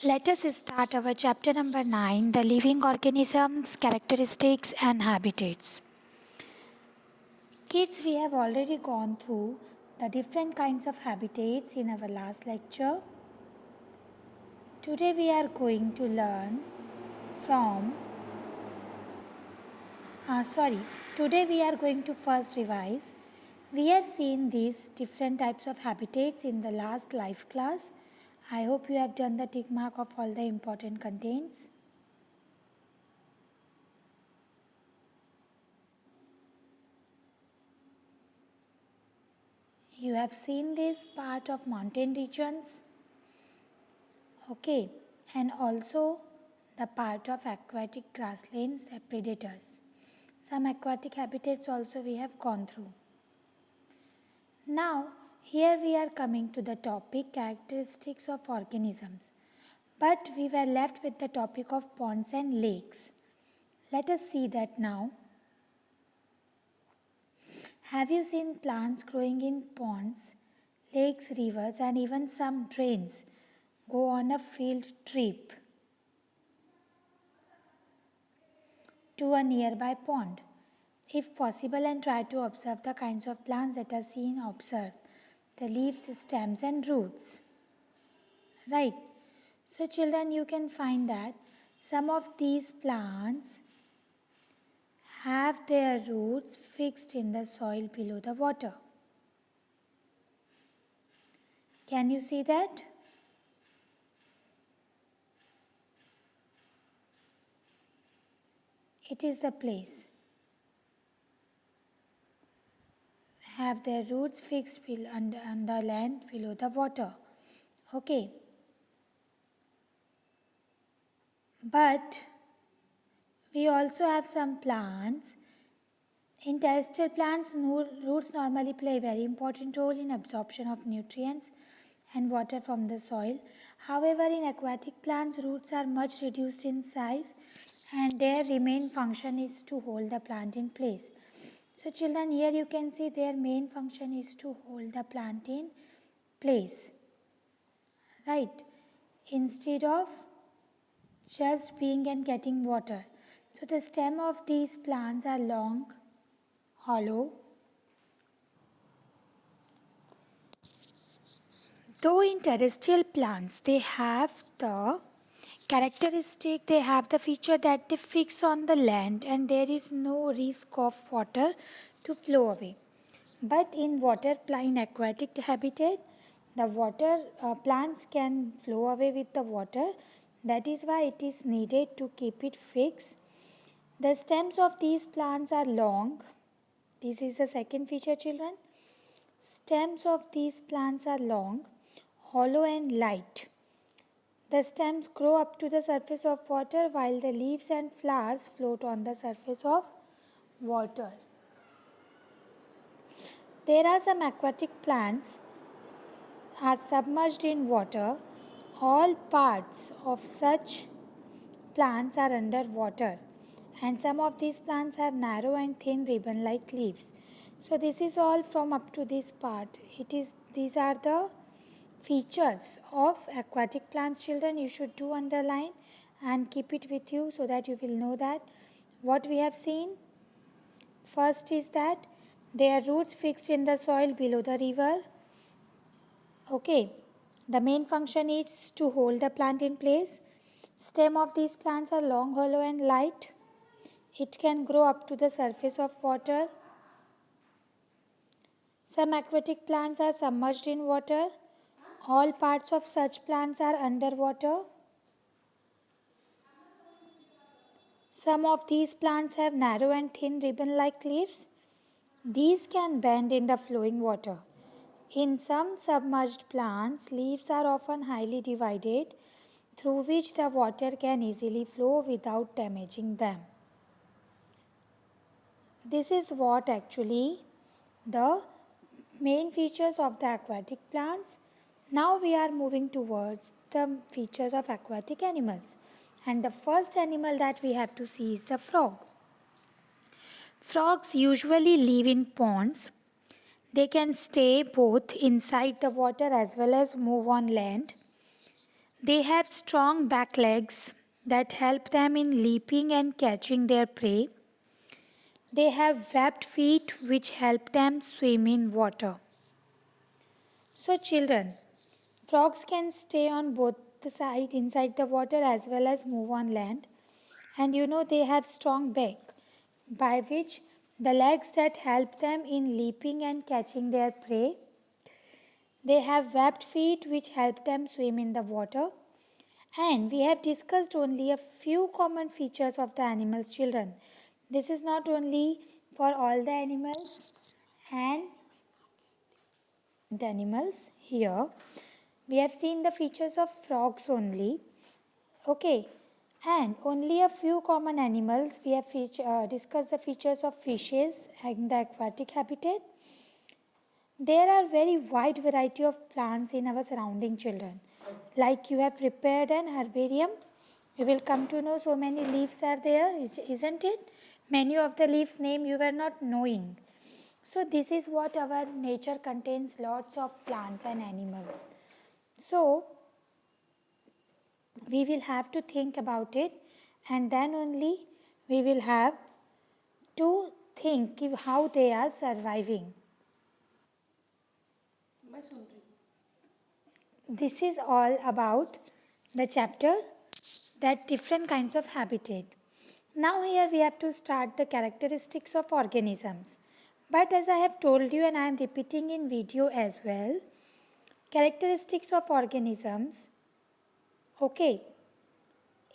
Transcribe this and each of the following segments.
Let us start our chapter number 9, the living organisms, characteristics and habitats. Kids, we have already gone through the different kinds of habitats in our last lecture. Today we are going to learn from, today we are going to first revise. We have seen these different types of habitats in the last life class. I hope you have done the tick mark of all the important contents. You have seen this part of mountain regions, okay, and also the part of aquatic grasslands, the predators. Some aquatic habitats also we have gone through. Now, here we are coming to the topic characteristics of organisms, but we were left with the topic of ponds and lakes. Let us see that now. Have you seen plants growing in ponds, lakes, rivers, and even some drains? Go on a field trip to a nearby pond, if possible, and try to observe the kinds of plants that are seen. Observe the leaves, stems, and roots. Right? So, children, you can find that some of these plants have their roots fixed in the soil below the water. Can you see that? It is the place. Have their roots fixed under land below the water. Okay. But we also have some plants. In terrestrial plants, roots normally play a very important role in absorption of nutrients and water from the soil. However, in aquatic plants, roots are much reduced in size and their main function is to hold the plant in place. So children, here you can see their main function is to hold the plant in place. Right? Instead of just being and getting water. So the stem of these plants are long, hollow. Though in terrestrial plants they have the characteristic, they have the feature that they fix on the land and there is no risk of water to flow away. But in aquatic habitat, the water plants can flow away with the water. That is why it is needed to keep it fixed. The stems of these plants are long. This is the second feature, children. Stems of these plants are long, hollow and light. The stems grow up to the surface of water while the leaves and flowers float on the surface of water. There are some aquatic plants are submerged in water. All parts of such plants are under water and some of these plants have narrow and thin ribbon like leaves. So this is all from up to this part. These are the features of aquatic plants, children. You should do underline and keep it with you so that you will know that what we have seen. First is that their roots fixed in the soil below the river. Okay, the main function is to hold the plant in place. Stem of these plants are long, hollow and light. It can grow up to the surface of water. Some aquatic plants are submerged in water. All parts of such plants are underwater. Some of these plants have narrow and thin ribbon-like leaves. These can bend in the flowing water. In some submerged plants, leaves are often highly divided, through which the water can easily flow without damaging them. This is what actually the main features of the aquatic plants. Now we are moving towards the features of aquatic animals. And the first animal that we have to see is the frog. Frogs usually live in ponds. They can stay both inside the water as well as move on land. They have strong back legs that help them in leaping and catching their prey. They have webbed feet which help them swim in water. So, children, frogs can stay on both the side inside the water as well as move on land. And they have strong beak by which the legs that help them in leaping and catching their prey. They have webbed feet which help them swim in the water. And we have discussed only a few common features of the animals, children. This is not only for all the animals and the animals here. We have seen the features of frogs only. Okay, and only a few common animals. We have discussed the features of fishes and the aquatic habitat. There are very wide variety of plants in our surrounding, children. Like you have prepared an herbarium, you will come to know so many leaves are there, isn't it? Many of the leaves name you were not knowing. So this is what our nature contains, lots of plants and animals. So we will have to think about it, and then only we will have to think how they are surviving. This is all about the chapter that different kinds of habitat. Now here we have to start the characteristics of organisms. But as I have told you and I am repeating in video as well, characteristics of organisms, okay,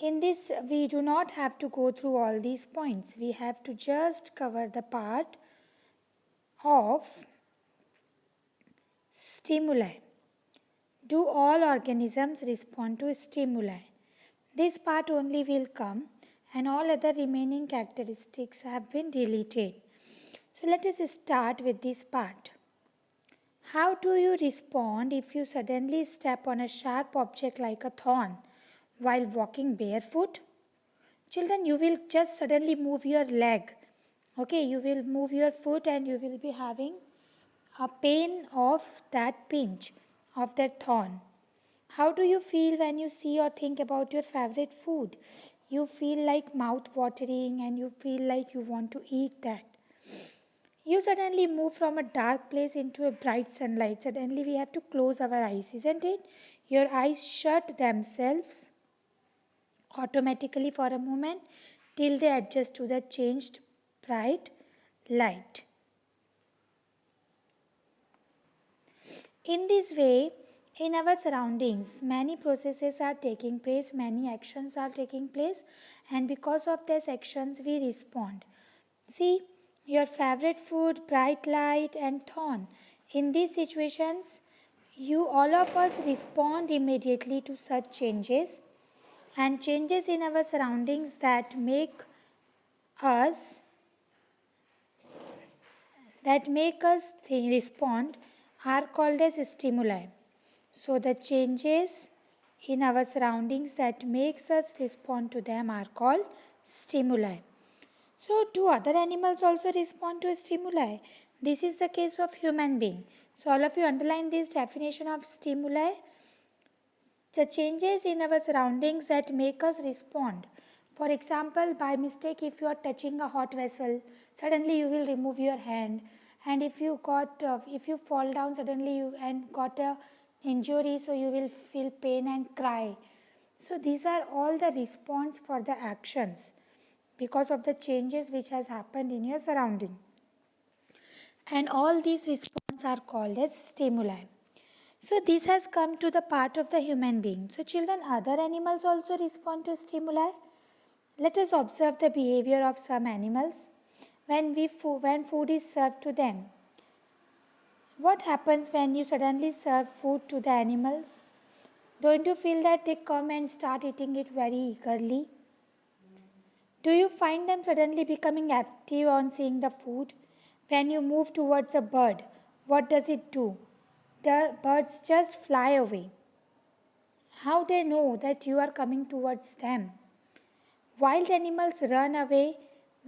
in this we do not have to go through all these points. We have to just cover the part of stimuli. Do all organisms respond to stimuli? This part only will come and all other remaining characteristics have been deleted. So let us start with this part. How do you respond if you suddenly step on a sharp object like a thorn while walking barefoot? Children, you will just suddenly move your leg. Okay, you will move your foot and you will be having a pain of that pinch of that thorn. How do you feel when you see or think about your favorite food? You feel like mouth watering and you feel like you want to eat that. You suddenly move from a dark place into a bright sunlight. Suddenly we have to close our eyes, isn't it? Your eyes shut themselves automatically for a moment till they adjust to the changed bright light. In this way, in our surroundings, many processes are taking place, many actions are taking place, and because of these actions, we respond. See, your favorite food, bright light, and thorn. In these situations, all of us respond immediately to such changes, and changes in our surroundings that make us respond are called as stimuli. So the changes in our surroundings that makes us respond to them are called stimuli. So do other animals also respond to stimuli? This is the case of human being. So all of you underline this definition of stimuli. The changes in our surroundings that make us respond. For example, by mistake, if you are touching a hot vessel, suddenly you will remove your hand. And if you fall down suddenly and got a injury, so you will feel pain and cry. So these are all the response for the actions because of the changes which has happened in your surrounding. And all these responses are called as stimuli. So this has come to the part of the human being. So children, other animals also respond to stimuli. Let us observe the behavior of some animals when food is served to them. What happens when you suddenly serve food to the animals? Don't you feel that they come and start eating it very eagerly? Do you find them suddenly becoming active on seeing the food? When you move towards a bird, what does it do? The birds just fly away. How they know that you are coming towards them? Wild animals run away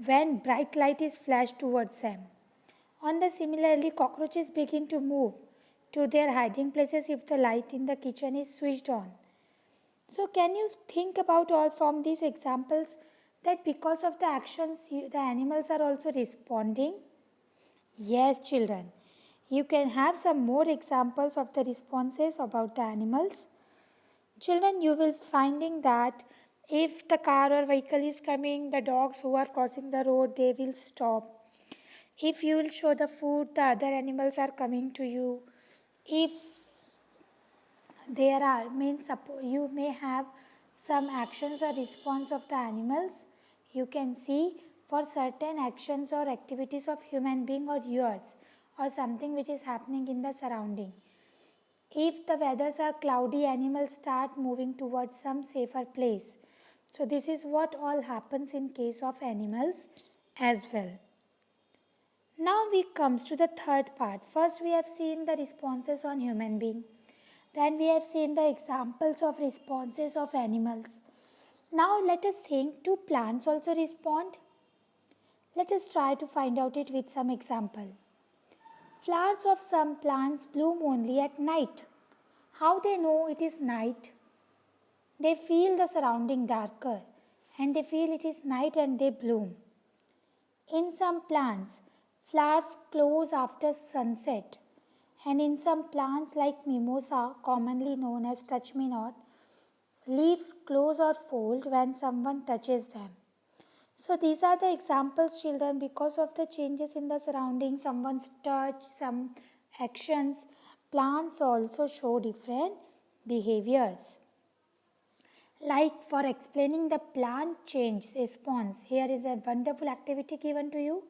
when bright light is flashed towards them. Similarly, cockroaches begin to move to their hiding places if the light in the kitchen is switched on. So can you think about all from these examples that because of the actions the animals are also responding? Yes, children. You can have some more examples of the responses about the animals. Children, you will finding that if the car or vehicle is coming, the dogs who are crossing the road, they will stop. If you will show the food, the other animals are coming to you. If there are, means you may have some actions or response of the animals, you can see for certain actions or activities of human being or yours or something which is happening in the surrounding. If the weathers are cloudy, animals start moving towards some safer place. So this is what all happens in case of animals as well. Now we comes to the third part. First we have seen the responses on human being. Then we have seen the examples of responses of animals. Now let us think, do plants also respond? Let us try to find out it with some example. Flowers of some plants bloom only at night. How they know it is night? They feel the surrounding darker and they feel it is night and they bloom. In some plants, flowers close after sunset, and in some plants like mimosa, commonly known as touch-me-not, leaves close or fold when someone touches them. So these are the examples, children, because of the changes in the surroundings, someone's touch, some actions, plants also show different behaviors. Like for explaining the plant change response, here is a wonderful activity given to you.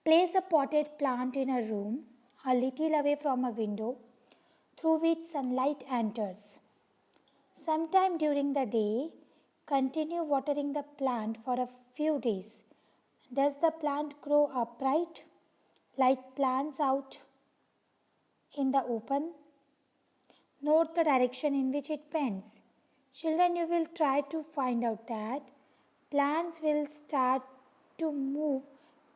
Place a potted plant in a room a little away from a window through which sunlight enters. Sometime during the day, continue watering the plant for a few days. Does the plant grow upright like plants out in the open? Note the direction in which it bends. Children, you will try to find out that plants will start to move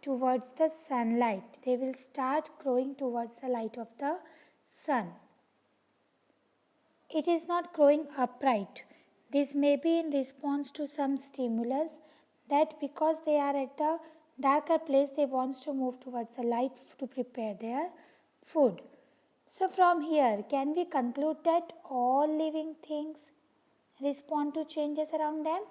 towards the sunlight. They will start growing towards the light of the sun. It is not growing upright. This may be in response to some stimulus that because they are at the darker place, they want to move towards the light to prepare their food. So from here, can we conclude that all living things respond to changes around them?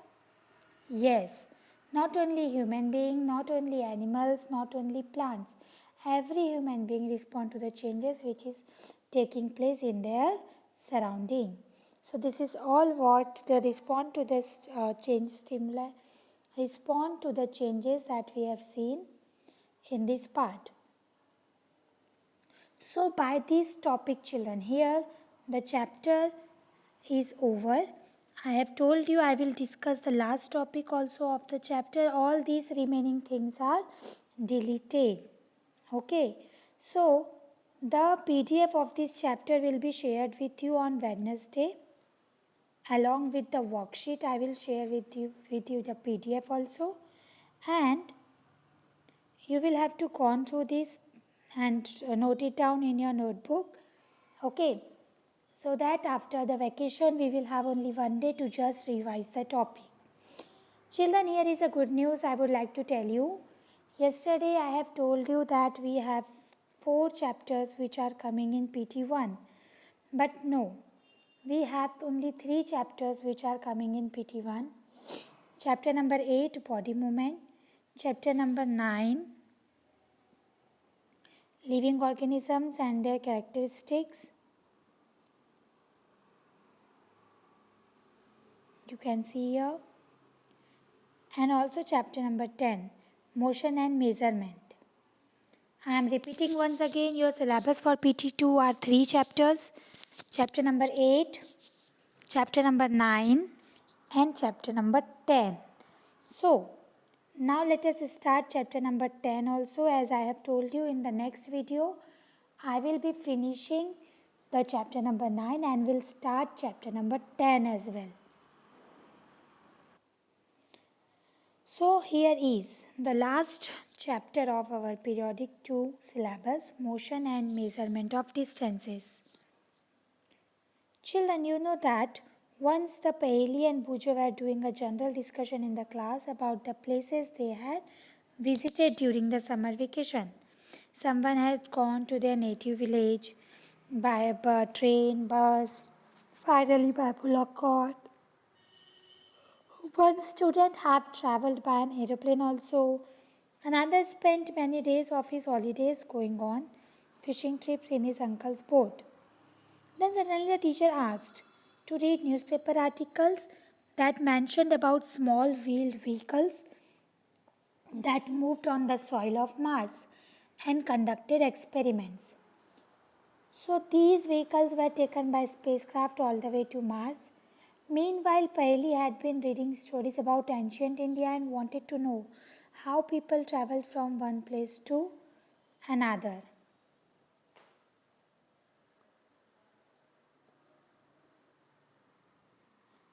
Yes, not only human being, not only animals, not only plants. Every human being respond to the changes which is taking place in their surrounding. So this is all what they respond to this change stimuli, respond to the changes that we have seen in this part. So by this topic, children, here the chapter is over. I have told you I will discuss the last topic also of the chapter. All these remaining things are deleted. Okay. So the PDF of this chapter will be shared with you on Wednesday. Along with the worksheet, I will share with you the PDF also. And you will have to go through this and note it down in your notebook. Okay. So that after the vacation we will have only one day to just revise the topic. Children, here is a good news I would like to tell you. Yesterday I have told you that we have 4 chapters which are coming in PT1. But no, we have only 3 chapters which are coming in PT1. Chapter number 8, body movement. Chapter number 9, living organisms and their characteristics. You can see here. And also chapter number 10, motion and measurement. I am repeating once again, your syllabus for PT2 are 3 chapters. Chapter number 8, chapter number 9 and chapter number 10. So, now let us start chapter number 10 also. As I have told you in the next video, I will be finishing the chapter number 9 and will start chapter number 10 as well. So here is the last chapter of our periodic 2 syllabus, motion and measurement of distances. Children, you know that Once the Paili and Bujo were doing a general discussion in the class about the places they had visited during the summer vacation. Someone had gone to their native village by a train, bus, finally by bullock cart. One student had travelled by an aeroplane also. Another spent many days of his holidays going on fishing trips in his uncle's boat. Then suddenly the teacher asked to read newspaper articles that mentioned about small wheeled vehicles that moved on the soil of Mars and conducted experiments. So these vehicles were taken by spacecraft all the way to Mars. Meanwhile, Paili had been reading stories about ancient India and wanted to know how people traveled from one place to another.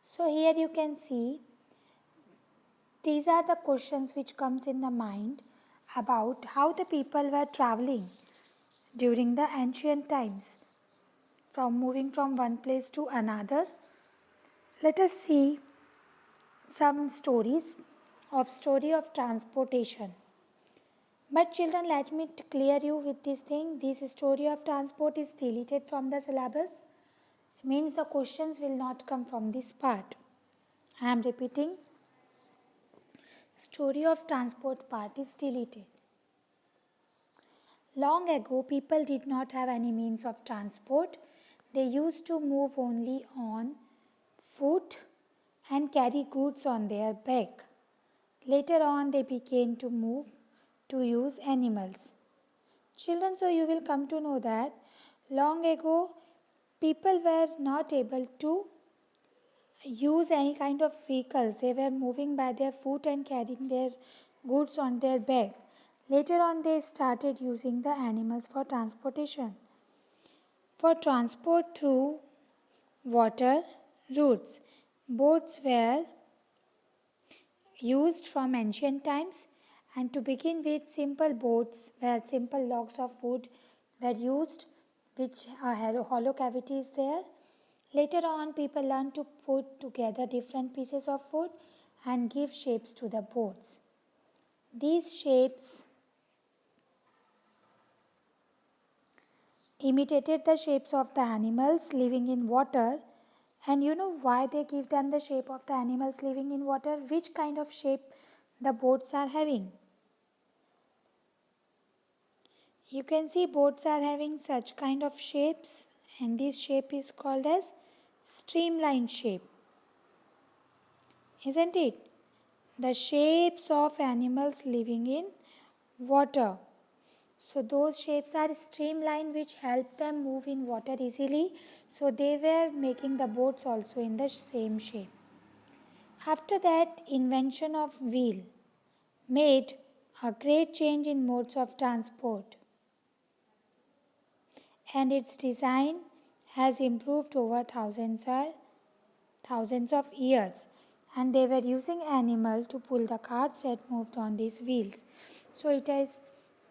So here you can see these are the questions which comes in the mind about how the people were traveling during the ancient times from moving from one place to another. Let us see some story of transportation. But children, let me clear you with this thing. This story of transport is deleted from the syllabus. Means the questions will not come from this part. I am repeating. Story of transport part is deleted. Long ago, people did not have any means of transport. They used to move only on foot and carry goods on their back. Later on, they began to move to use animals. Children, so you will come to know that long ago, people were not able to use any kind of vehicles. They were moving by their foot and carrying their goods on their back. Later on, they started using the animals for transportation. For transport through water routes, boats were used from ancient times, and to begin with, simple boats where simple logs of wood were used, which had a hollow cavity is there. Later on, people learned to put together different pieces of wood and give shapes to the boats. These shapes imitated the shapes of the animals living in water. And you know why they give them the shape of the animals living in water? Which kind of shape the boats are having? You can see boats are having such kind of shapes, and this shape is called as streamline shape. Isn't it? The shapes of animals living in water. So those shapes are streamlined which help them move in water easily. So they were making the boats also in the same shape. After that, invention of wheel made a great change in modes of transport, and its design has improved over thousands of years, and they were using animal to pull the carts that moved on these wheels. So it is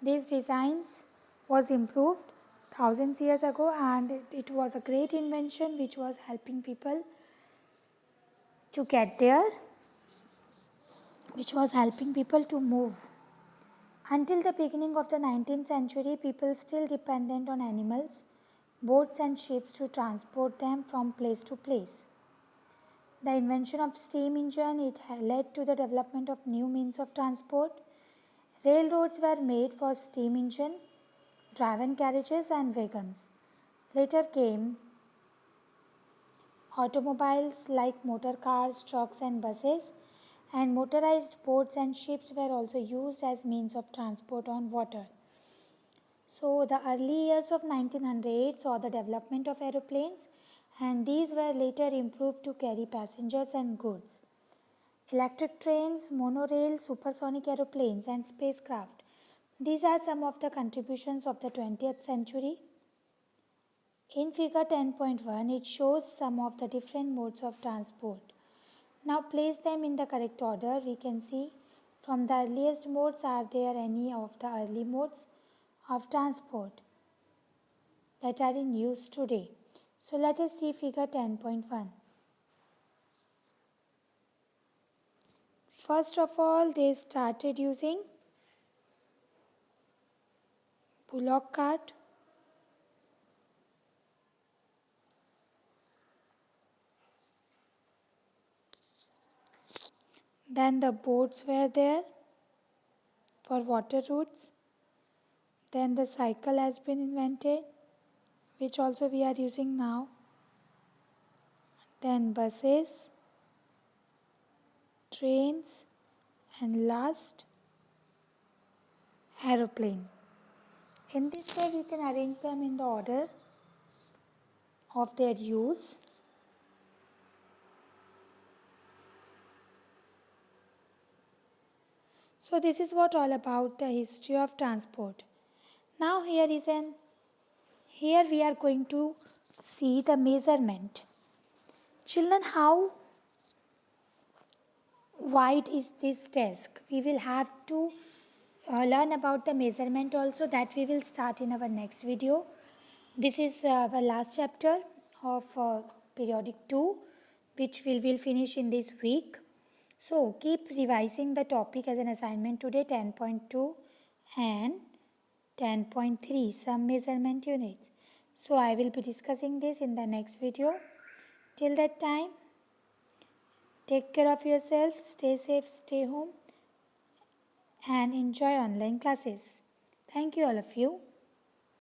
these designs was improved thousands years ago, and it was a great invention which was helping people to get there, which was helping people to move. Until the beginning of the 19th century, people still depended on animals, boats and ships to transport them from place to place. The invention of steam engine it led to the development of new means of transport. Railroads were made for steam engine, driven carriages and wagons. Later came automobiles like motor cars, trucks and buses, and motorized boats and ships were also used as means of transport on water. So the early years of 1900 saw the development of aeroplanes, and these were later improved to carry passengers and goods. Electric trains, monorail, supersonic aeroplanes and spacecraft. These are some of the contributions of the 20th century. In figure 10.1, it shows some of the different modes of transport. Now place them in the correct order. We can see from the earliest modes, are there any of the early modes of transport that are in use today? So let us see figure 10.1. First of all, they started using bullock cart. Then the boats were there for water routes. Then the cycle has been invented, which also we are using now. Then buses, trains, and last aeroplane. In this way we can arrange them in the order of their use. So this is what all about the history of transport. Now here we are going to see the measurement. Children, how wide is this desk? We will have to learn about the measurement also, that we will start in our next video. This is our last chapter of periodic 2, which we will finish in this week. So keep revising the topic as an assignment today, 10.2 and 10.3, some measurement units. So I will be discussing this in the next video. Till that time, take care of yourself, stay safe, stay home, and enjoy online classes. Thank you all of you.